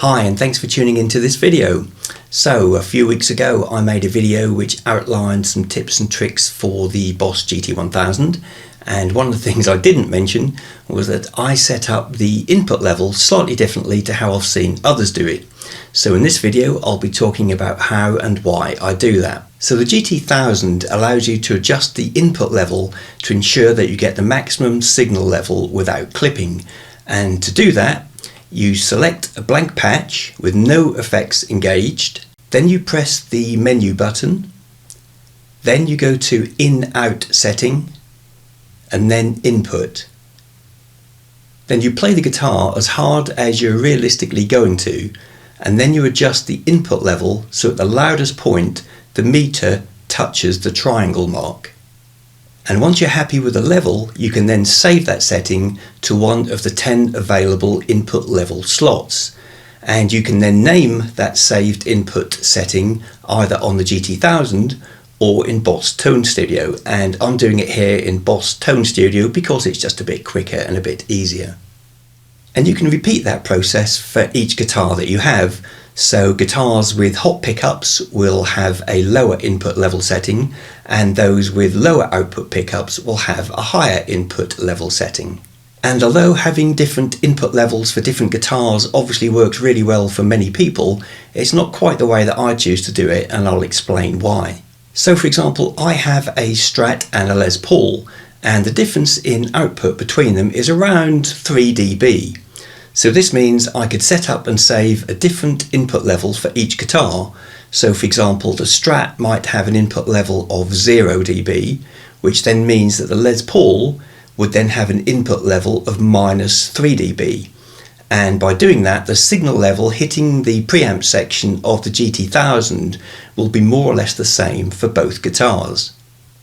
Hi, and thanks for tuning into this video. So a few weeks ago I made a video which outlined some tips and tricks for the Boss GT1000, and one of the things I didn't mention was that I set up the input level slightly differently to how I've seen others do it. So in this video I'll be talking about how and why I do that. So the GT1000 allows you to adjust the input level to ensure that you get the maximum signal level without clipping, and to do that you select a blank patch with no effects engaged, then you press the menu button, then you go to in-out setting and then input. Then you play the guitar as hard as you're realistically going to, and then you adjust the input level so at the loudest point the meter touches the triangle mark. And once you're happy with the level, you can then save that setting to one of the 10 available input level slots. And you can then name that saved input setting either on the GT1000 or in Boss Tone Studio. And I'm doing it here in Boss Tone Studio because it's just a bit quicker and a bit easier. And you can repeat that process for each guitar that you have. So guitars with hot pickups will have a lower input level setting, and those with lower output pickups will have a higher input level setting. And although having different input levels for different guitars obviously works really well for many people, it's not quite the way that I choose to do it, and I'll explain why. So for example, I have a Strat and a Les Paul, and the difference in output between them is around 3 dB. So this means I could set up and save a different input level for each guitar. So for example, the Strat might have an input level of 0 dB, which then means that the Les Paul would then have an input level of -3 dB. And by doing that, the signal level hitting the preamp section of the GT1000 will be more or less the same for both guitars.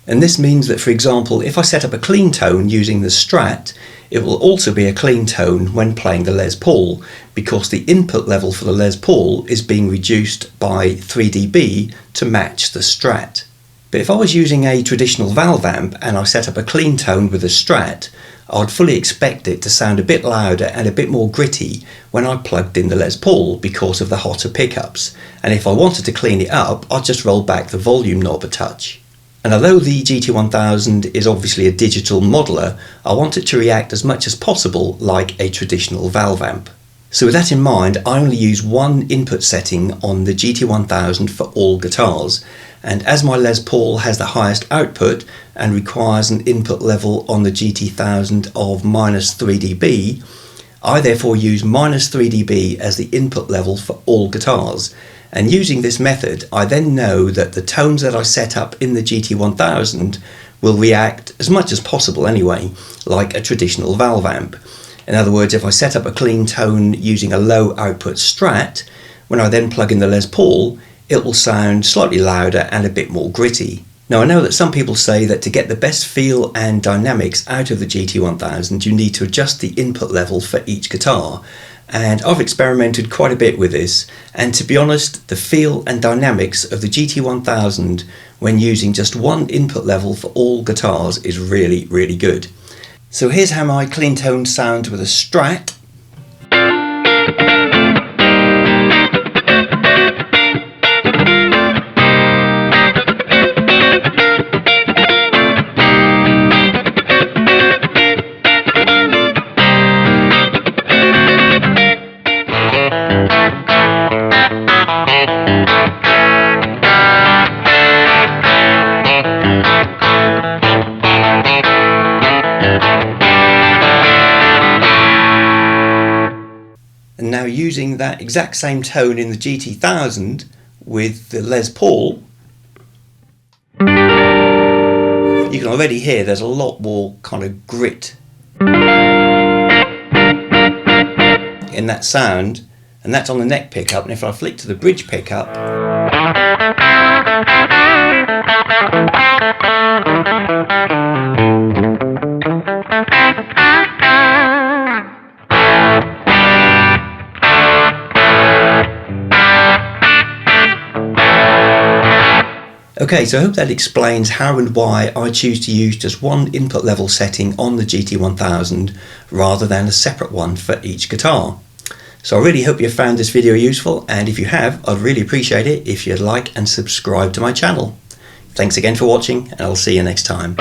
And this means that, for example, if I set up a clean tone using the Strat, it will also be a clean tone when playing the Les Paul, because the input level for the Les Paul is being reduced by 3 dB to match the Strat. But if I was using a traditional valve amp and I set up a clean tone with a Strat, I'd fully expect it to sound a bit louder and a bit more gritty when I plugged in the Les Paul because of the hotter pickups. And if I wanted to clean it up, I'd just roll back the volume knob a touch. And although the GT1000 is obviously a digital modeler, I want it to react as much as possible like a traditional valve amp. So with that in mind, I only use one input setting on the GT1000 for all guitars. And as my Les Paul has the highest output and requires an input level on the GT1000 of -3 dB, I therefore use -3 dB as the input level for all guitars. And using this method, I then know that the tones that I set up in the GT1000 will react as much as possible anyway, like a traditional valve amp. In other words, if I set up a clean tone using a low output Strat, when I then plug in the Les Paul, it will sound slightly louder and a bit more gritty. Now I know that some people say that to get the best feel and dynamics out of the GT1000 you need to adjust the input level for each guitar. And I've experimented quite a bit with this, and to be honest, the feel and dynamics of the GT1000 when using just one input level for all guitars is really, really good. So here's how my clean tone sounds with a Strat. And now using that exact same tone in the GT1000 with the Les Paul, you can already hear there's a lot more kind of grit in that sound, and that's on the neck pickup. And if I flick to the bridge pickup, Okay, so I hope that explains how and why I choose to use just one input level setting on the GT1000 rather than a separate one for each guitar. So I really hope you found this video useful, and if you have, I'd really appreciate it if you'd like and subscribe to my channel. Thanks again for watching, and I'll see you next time.